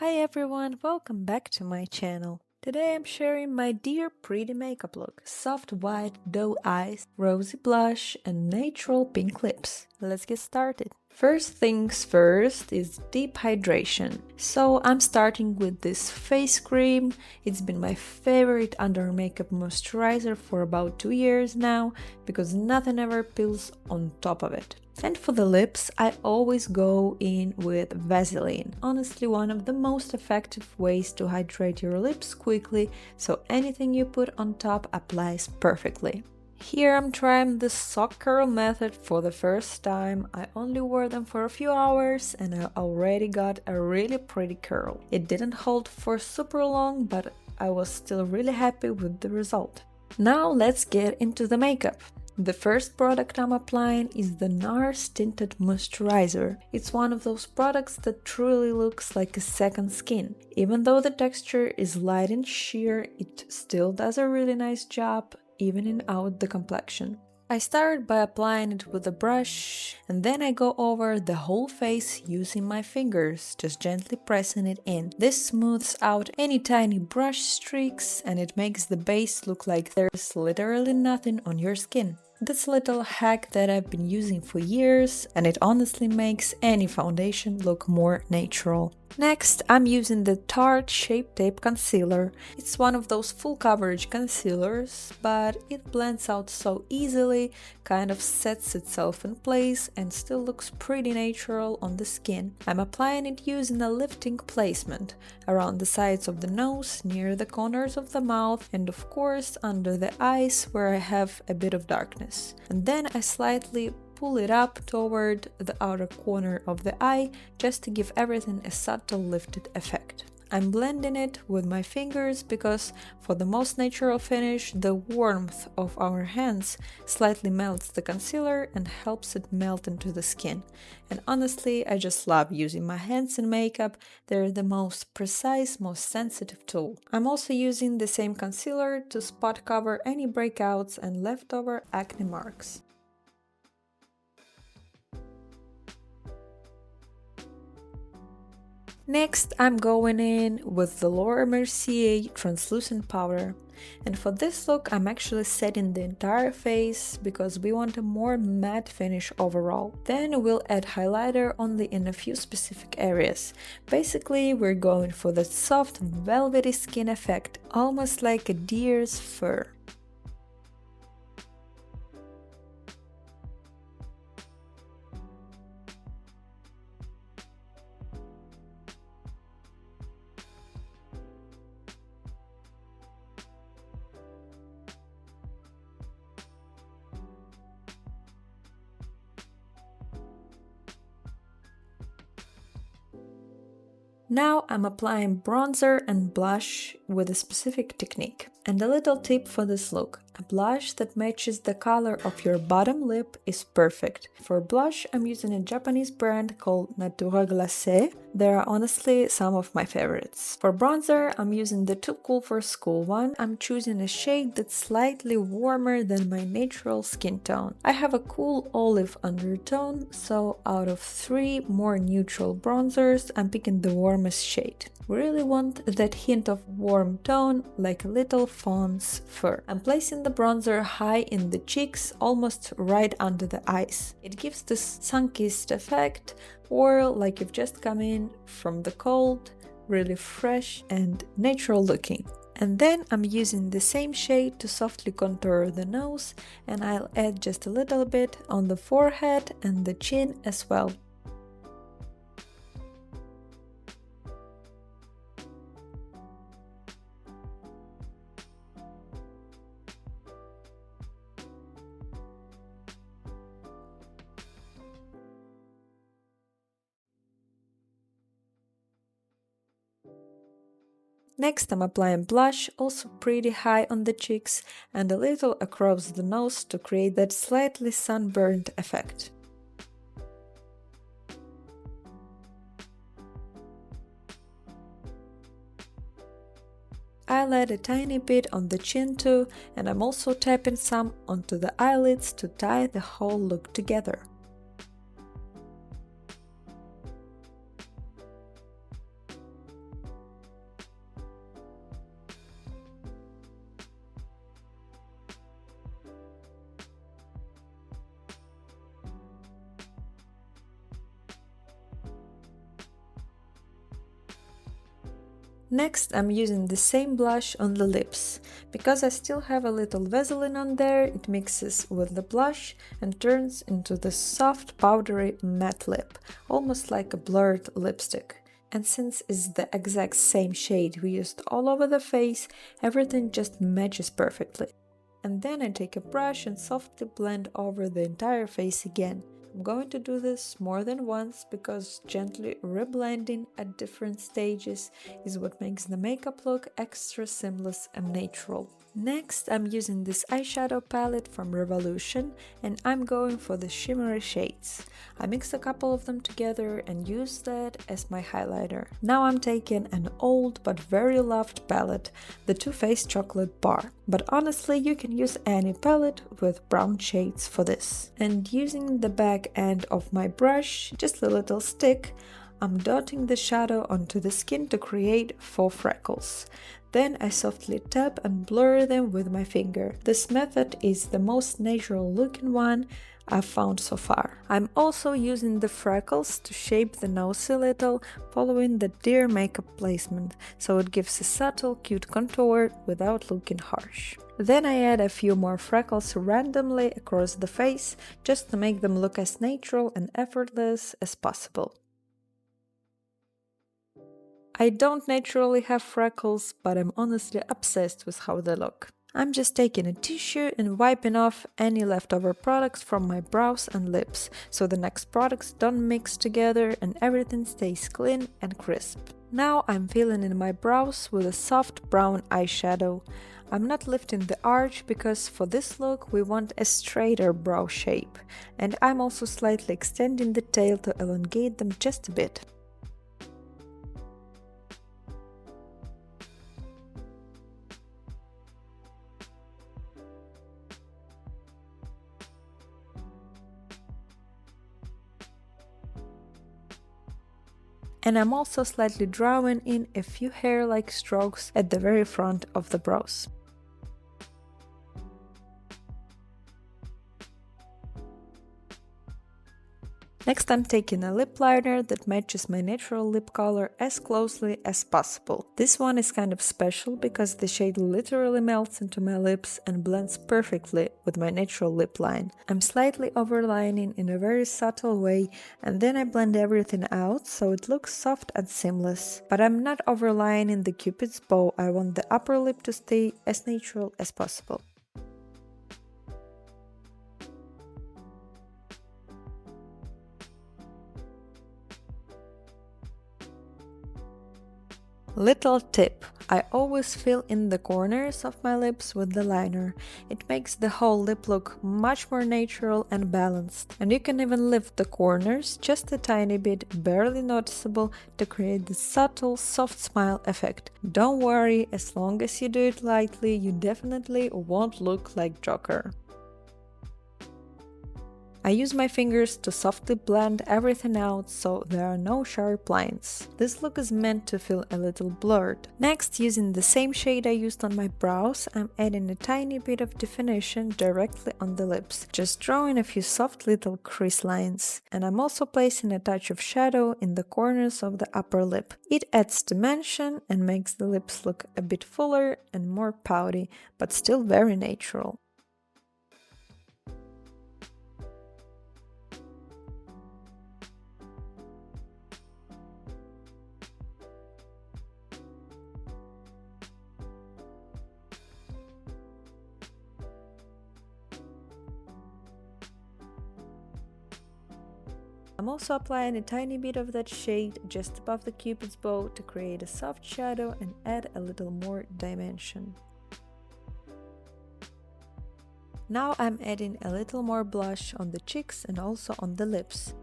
Hi everyone, welcome back to my channel. Today I'm sharing my dear pretty makeup look. Soft white doe eyes, rosy blush and natural pink lips. Let's get started. First things first is deep hydration. So I'm starting with this face cream. It's been my favorite under makeup moisturizer for about 2 years now because nothing ever peels on top of it. And for the lips, I always go in with Vaseline. Honestly, one of the most effective ways to hydrate your lips quickly, so anything you put on top applies perfectly. Here I'm trying the sock curl method for the first time. I only wore them for a few hours and I already got a really pretty curl. It didn't hold for super long, but I was still really happy with the result. Now let's get into the makeup. The first product I'm applying is the NARS Tinted Moisturizer. It's one of those products that truly looks like a second skin. Even though the texture is light and sheer, it still does a really nice job evening out the complexion. I start by applying it with a brush and then I go over the whole face using my fingers, just gently pressing it in. This smooths out any tiny brush streaks and it makes the base look like there's literally nothing on your skin. That's a little hack that I've been using for years and it honestly makes any foundation look more natural. Next, I'm using the Tarte Shape Tape Concealer. It's one of those full coverage concealers, but it blends out so easily, kind of sets itself in place and still looks pretty natural on the skin. I'm applying it using a lifting placement around the sides of the nose, near the corners of the mouth, and of course under the eyes where I have a bit of darkness. And then I slightly pull it up toward the outer corner of the eye just to give everything a subtle lifted effect. I'm blending it with my fingers because for the most natural finish, the warmth of our hands slightly melts the concealer and helps it melt into the skin. And honestly, I just love using my hands in makeup. They're the most precise, most sensitive tool. I'm also using the same concealer to spot cover any breakouts and leftover acne marks. Next, I'm going in with the Mercier translucent powder. And for this look, I'm actually setting the entire face because we want a more matte finish overall. Then we'll add highlighter only in a few specific areas. Basically, we're going for the soft, velvety skin effect, almost like a deer's fur. Now I'm applying bronzer and blush with a specific technique. And a little tip for this look, a blush that matches the color of your bottom lip is perfect. For blush, I'm using a Japanese brand called Naturaglace. They're honestly some of my favorites. For bronzer, I'm using the Too Cool for School one. I'm choosing a shade that's slightly warmer than my natural skin tone. I have a cool olive undertone, so out of 3 more neutral bronzers, I'm picking the warmest shade. We really want that hint of warm tone, like a little fawn's fur. I'm placing the bronzer high in the cheeks, almost right under the eyes. It gives this sun-kissed effect, or like you've just come in from the cold, really fresh and natural looking. And then I'm using the same shade to softly contour the nose, and I'll add just a little bit on the forehead and the chin as well. Next, I'm applying blush, also pretty high on the cheeks and a little across the nose to create that slightly sunburned effect. I'll add a tiny bit on the chin too, and I'm also tapping some onto the eyelids to tie the whole look together. Next, I'm using the same blush on the lips. Because I still have a little Vaseline on there, it mixes with the blush and turns into the soft, powdery matte lip, almost like a blurred lipstick. And since it's the exact same shade we used all over the face, everything just matches perfectly. And then I take a brush and softly blend over the entire face again. I'm going to do this more than once because gently reblending at different stages is what makes the makeup look extra seamless and natural. Next, I'm using this eyeshadow palette from Revolution and I'm going for the shimmery shades. I mix a couple of them together and use that as my highlighter. Now I'm taking an old but very loved palette, the Too Faced Chocolate Bar. But honestly, you can use any palette with brown shades for this. And using the back end of my brush, just a little stick, I'm dotting the shadow onto the skin to create faux freckles. Then I softly tap and blur them with my finger. This method is the most natural looking one I've found so far. I'm also using the freckles to shape the nose a little, following the Dear makeup placement, so it gives a subtle, cute contour without looking harsh. Then I add a few more freckles randomly across the face, just to make them look as natural and effortless as possible. I don't naturally have freckles, but I'm honestly obsessed with how they look. I'm just taking a tissue and wiping off any leftover products from my brows and lips, so the next products don't mix together and everything stays clean and crisp. Now I'm filling in my brows with a soft brown eyeshadow. I'm not lifting the arch because for this look we want a straighter brow shape, and I'm also slightly extending the tail to elongate them just a bit. And I'm also slightly drawing in a few hair-like strokes at the very front of the brows. Next, I'm taking a lip liner that matches my natural lip color as closely as possible. This one is kind of special because the shade literally melts into my lips and blends perfectly with my natural lip line. I'm slightly overlining in a very subtle way and then I blend everything out so it looks soft and seamless. But I'm not overlining the Cupid's bow, I want the upper lip to stay as natural as possible. Little tip: I always fill in the corners of my lips with the liner. It makes the whole lip look much more natural and balanced. And you can even lift the corners just a tiny bit, barely noticeable, to create the subtle, soft smile effect. Don't worry, as long as you do it lightly, you definitely won't look like Joker. I use my fingers to softly blend everything out so there are no sharp lines. This look is meant to feel a little blurred. Next, using the same shade I used on my brows, I'm adding a tiny bit of definition directly on the lips, just drawing a few soft little crease lines. And I'm also placing a touch of shadow in the corners of the upper lip. It adds dimension and makes the lips look a bit fuller and more pouty, but still very natural. I'm also applying a tiny bit of that shade just above the Cupid's bow to create a soft shadow and add a little more dimension. Now I'm adding a little more blush on the cheeks and also on the lips.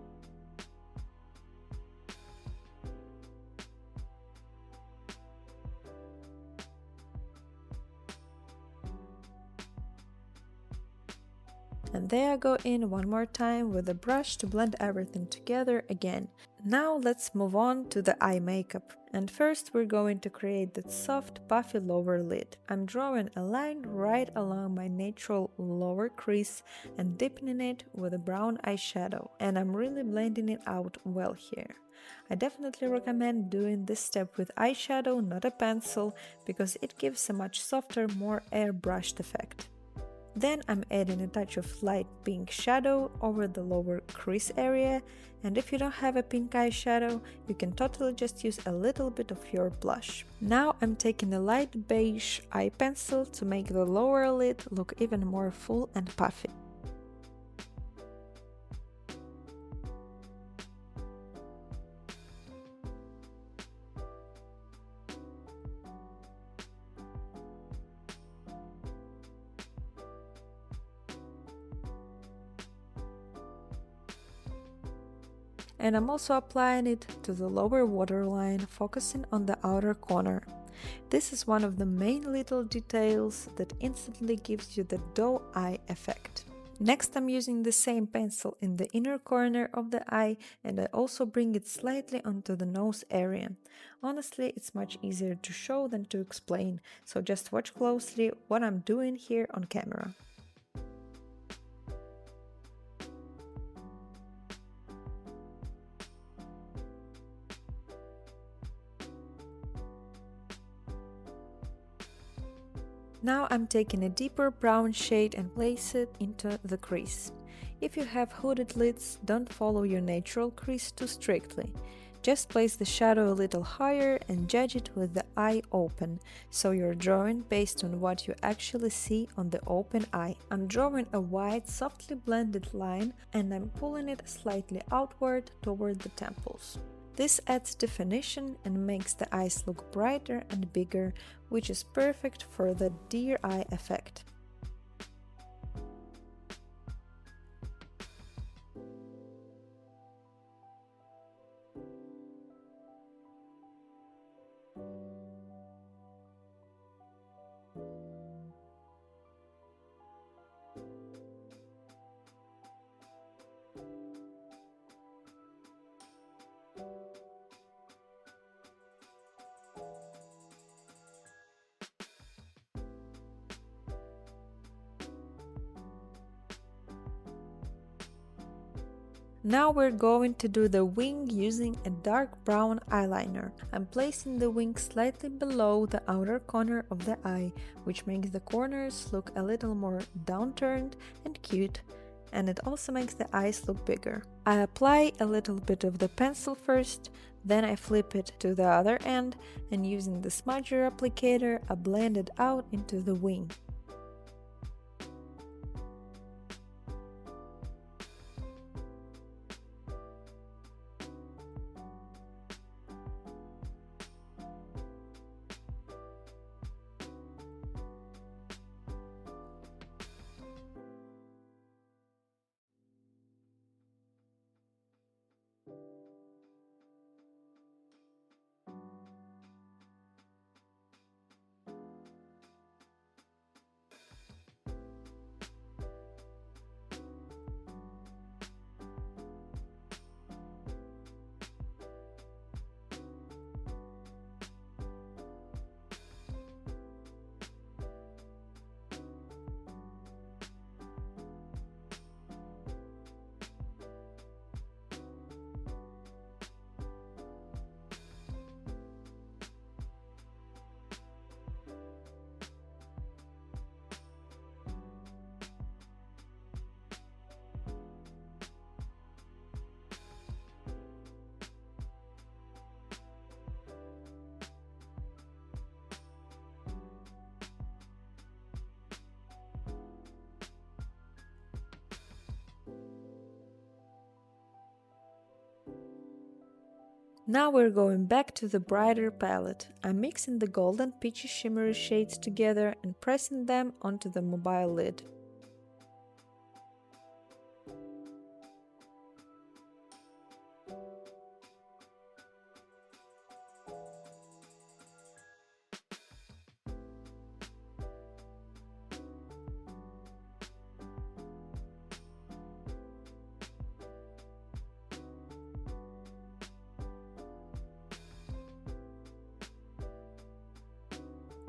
And there I go in one more time with a brush to blend everything together again. Now let's move on to the eye makeup. And first we're going to create that soft puffy lower lid. I'm drawing a line right along my natural lower crease and deepening it with a brown eyeshadow. And I'm really blending it out well here. I definitely recommend doing this step with eyeshadow, not a pencil, because it gives a much softer, more airbrushed effect. Then I'm adding a touch of light pink shadow over the lower crease area, and if you don't have a pink eyeshadow, you can totally just use a little bit of your blush. Now I'm taking a light beige eye pencil to make the lower lid look even more full and puffy. And I'm also applying it to the lower waterline, focusing on the outer corner. This is one of the main little details that instantly gives you the doe eye effect. Next, I'm using the same pencil in the inner corner of the eye, and I also bring it slightly onto the nose area. Honestly, it's much easier to show than to explain, so just watch closely what I'm doing here on camera. Now I'm taking a deeper brown shade and place it into the crease. If you have hooded lids, don't follow your natural crease too strictly. Just place the shadow a little higher and judge it with the eye open, so you're drawing based on what you actually see on the open eye. I'm drawing a wide, softly blended line and I'm pulling it slightly outward toward the temples. This adds definition and makes the eyes look brighter and bigger, which is perfect for the deer eye effect. Now we're going to do the wing using a dark brown eyeliner. I'm placing the wing slightly below the outer corner of the eye, which makes the corners look a little more downturned and cute, and it also makes the eyes look bigger. I apply a little bit of the pencil first, then I flip it to the other end, and using the smudger applicator, I blend it out into the wing. Now we're going back to the brighter palette. I'm mixing the golden peachy shimmery shades together and pressing them onto the mobile lid.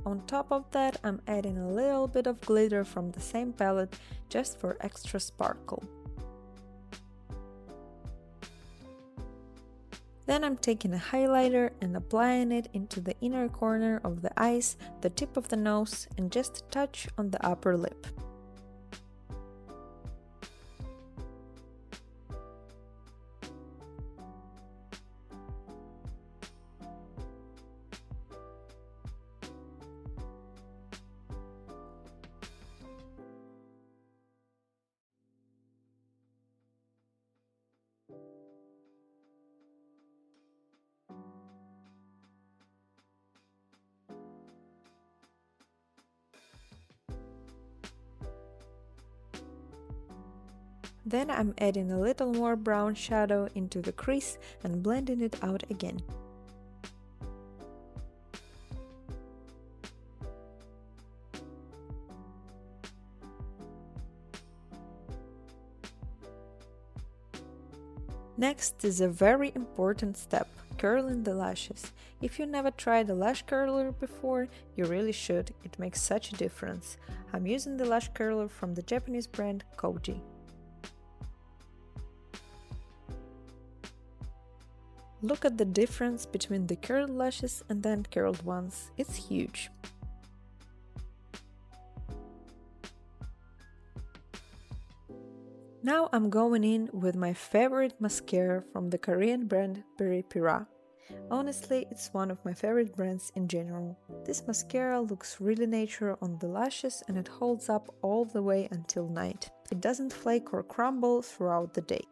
On top of that, I'm adding a little bit of glitter from the same palette just for extra sparkle. Then I'm taking a highlighter and applying it into the inner corner of the eyes, the tip of the nose, and just a touch on the upper lip. Then I'm adding a little more brown shadow into the crease and blending it out again. Next is a very important step, curling the lashes. If you never tried a lash curler before, you really should, it makes such a difference. I'm using the lash curler from the Japanese brand Koji. Look at the difference between the curled lashes and the uncurled ones, it's huge. Now I'm going in with my favorite mascara from the Korean brand Peripera. Honestly, it's one of my favorite brands in general. This mascara looks really natural on the lashes and it holds up all the way until night. It doesn't flake or crumble throughout the day.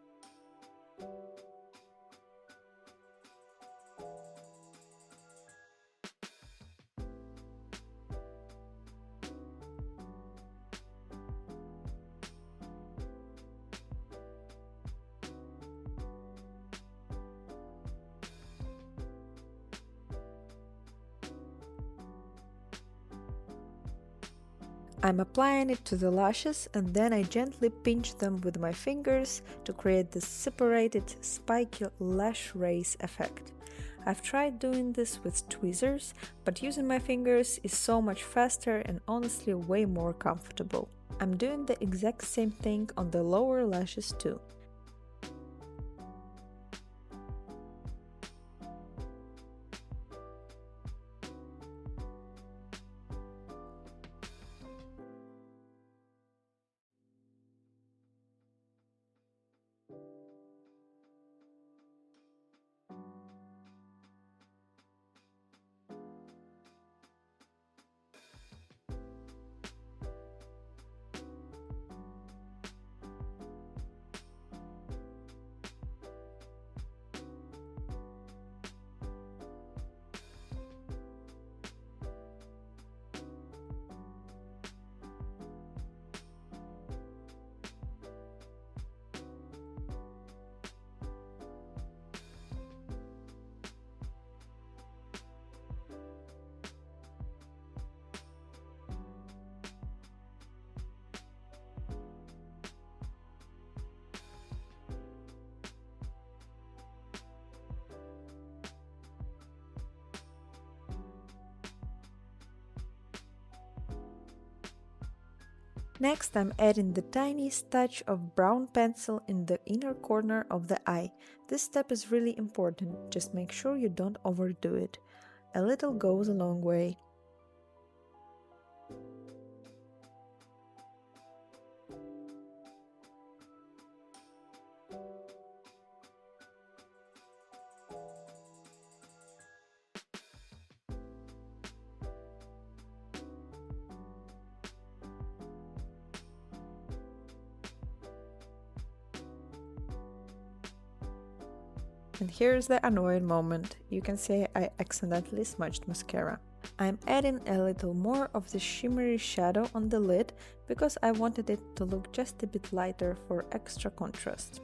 I'm applying it to the lashes and then I gently pinch them with my fingers to create this separated, spiky lash race effect. I've tried doing this with tweezers, but using my fingers is so much faster and honestly way more comfortable. I'm doing the exact same thing on the lower lashes too. Next, I'm adding the tiniest touch of brown pencil in the inner corner of the eye. This step is really important, just make sure you don't overdo it. A little goes a long way. And here's the annoying moment. You can say I accidentally smudged mascara. I'm adding a little more of the shimmery shadow on the lid because I wanted it to look just a bit lighter for extra contrast.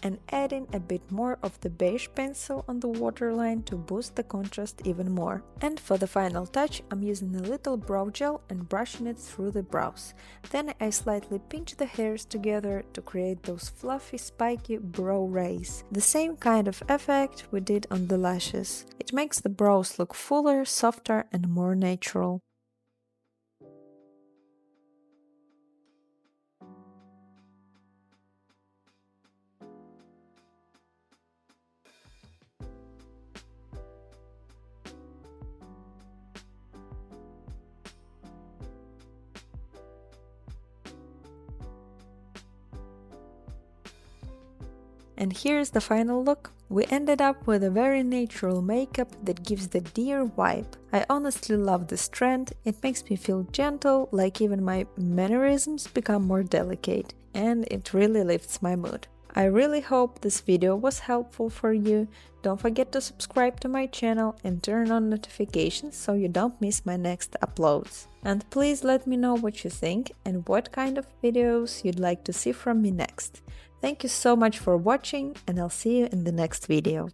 and adding a bit more of the beige pencil on the waterline to boost the contrast even more. And for the final touch, I'm using a little brow gel and brushing it through the brows. Then I slightly pinch the hairs together to create those fluffy, spiky brow rays. The same kind of effect we did on the lashes. It makes the brows look fuller, softer and more natural. And here's the final look. We ended up with a very natural makeup that gives the dear vibe. I honestly love this trend, it makes me feel gentle, like even my mannerisms become more delicate, and it really lifts my mood. I really hope this video was helpful for you. Don't forget to subscribe to my channel and turn on notifications so you don't miss my next uploads. And please let me know what you think and what kind of videos you'd like to see from me next. Thank you so much for watching, and I'll see you in the next video.